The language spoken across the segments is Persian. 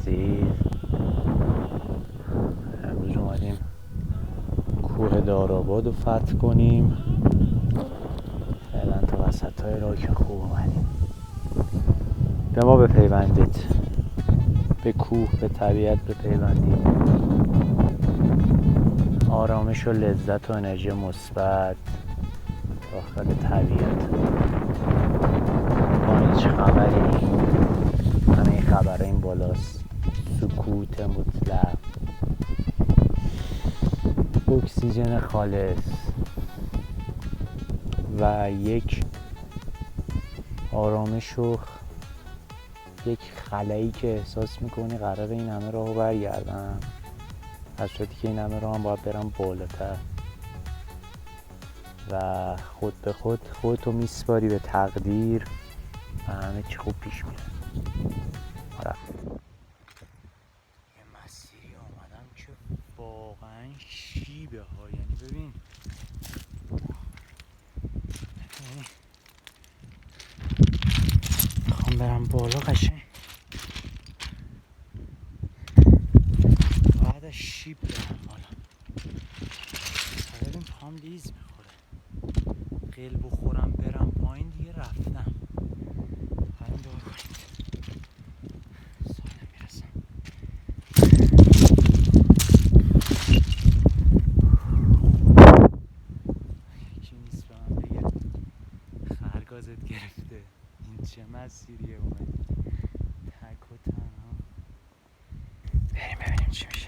هستی. امروز اومدیم کوه دارآباد رو فتح کنیم. فعلا تا وسط های راک خوب اومدیم. به ما بپیوندید، به کوه، به طبیعت بپیوندید. آرامش و لذت و انرژی مثبت داخل طبیعت. ما هیچ خبری، همه خبر این بالاست. سکوت مطلق، اکسیژن خالص و یک آرامش و یک خلایی که احساس میکنی قرار این همه راهو برگردم، از صورتی که این همه راه هم باید برم بالاتر و خود به خود خودتو میسپاری به تقدیر و همه چی خوب پیش میره. یه مسیری آمدم که واقعا شیبه ها، یعنی ببین میخوام برم بالا قشنگ بعد از شیب برم بالا. ببین پام لیز میخوره، قل بخورم برم پایین دیگه رفتم. همین دور کنید ساله میرسم. یکی نیست به من بگه خرگازت گرفته، این چه مسیریه اومدی تک و تنها. بریم ببینیم چی میشه.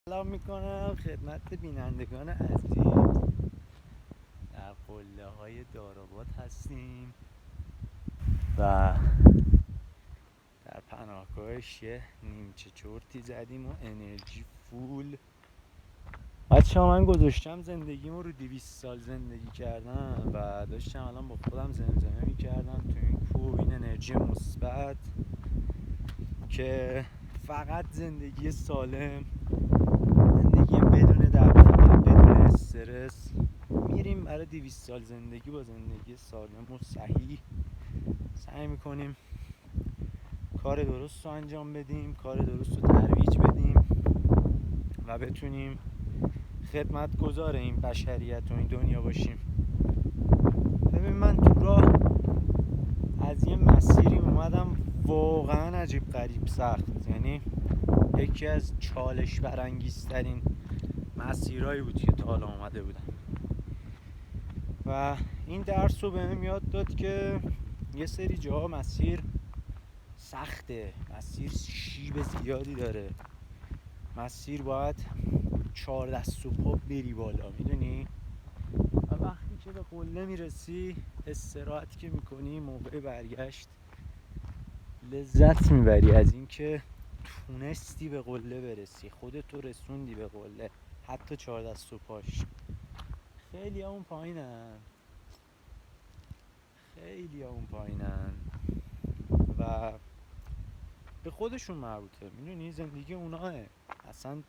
سلام میکنم خدمت بینندگان عزیز. در قله های دارآباد هستیم و در پناهگاهش یه نیمچه چرتی زدیم و انرژی فول. بچه ها من گذاشتم زندگیمو رو 200 سال زندگی کردم و داشتم الان با خودم زمزمه میکردم تو این کوه، این انرژی مثبت که فقط زندگی سالم، زندگی بدون دغدغه، بدون استرس. میریم برای 200 سال زندگی با زندگی سالم و صحیح. سعی میکنیم کار درست رو انجام بدیم، کار درست رو ترویج بدیم و بتونیم خدمتگزار این بشریت و این دنیا باشیم. ببین من تو راه از یه مسیری اومدم واقعا عجیب غریب سخت، یعنی یکی از چالش برانگیزترین مسیرهایی بود که تا حالا اومده بودم و این درس رو بهم یاد داد که یه سری جاها مسیر سخته، مسیر شیب زیادی داره، مسیر باید 4 دست و پا بری بالا، میدونی؟ و وقتی که به قله میرسی استراحت که میکنی موقع برگشت لذت میبری از اینکه تونستی به قله برسی، خودتو رسوندی به قله، حتی 4 دست و پاش. خیلی اون پایینن، خیلی اون پایینن و به خودشون مربوطه، میدونی زندگی اوناه، اصلا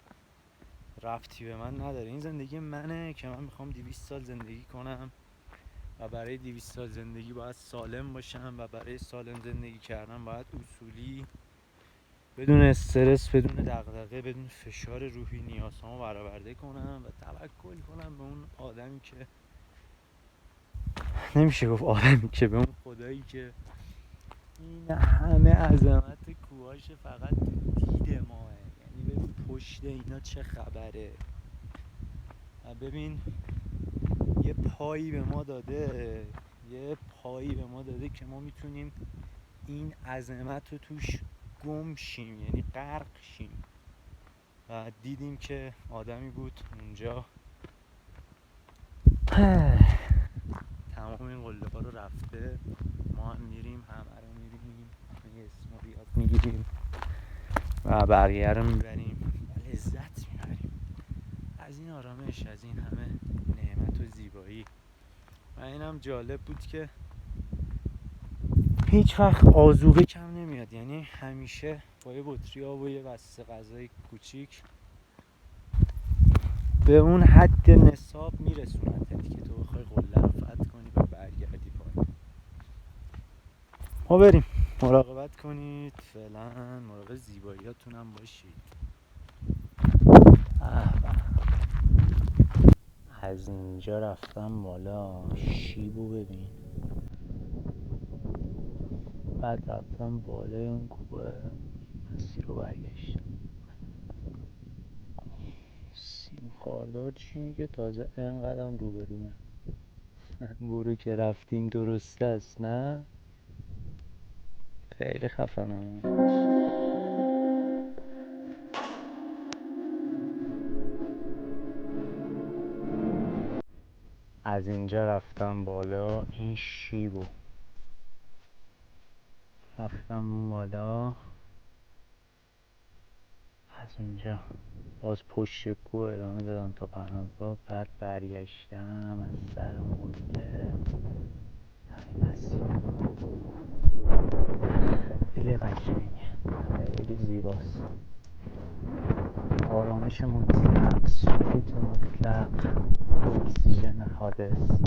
ربطی به من نداره. این زندگی منه که من میخوام 200 سال زندگی کنم و برای 200 سال زندگی باید سالم باشم و برای سالم زندگی کردن باید اصولی، بدون استرس، بدون دغدغه، بدون فشار روحی نیازهامو برآورده کنم و توکل کنم به اون آدمی که نمیشه گفت آدمی که، به اون خدایی که این همه عظمت کوهاش فقط دید ماه. یعنی ببین پشت اینا چه خبره و ببین یه پایی به ما داده، یه پایی به ما داده که ما میتونیم این عظمت رو توش گم شیم، یعنی غرق شیم. و دیدیم که آدمی بود اونجا تمام این قله ها رو رفته، ما هم میریم همه رو میبینیم، همه اسم رو یاد میگیریم و بقیه رو میبریم و لذت میبریم از این آرامش، از این همه نعمت و زیبایی. و اینم جالب بود که هیچ وقت آذوقه کم نمیاد، یعنی همیشه با یه بطری آب و یه بسته غذای کوچیک به اون حد نصاب میرسونتت که تو بخوای قله رو فتح کنی و برگردی پایین. ما بریم، مراقبت کنید، فعلا مراقب زیباییاتون هم باشید. از اینجا رفتم بالا، شیبو ببین، بعد رفتم بالای اون کوه، مسیر رو برگشتم. سیم خاردار چی میگه تازه اینقدرم روبرومه. برو که رفتیم درست است نه؟ خیلی خفنم. از اینجا رفتم بالا، این شیبو رفتم بالا، از اونجا باز پشت کوه ادامه دادم تا پناهگاه، بعد برگشتم از سر قله. همین مسیر خیلی قشنگه، خیلی زیباست، آرامش مطلق، سکوت مطلق، اکسیژن خالص.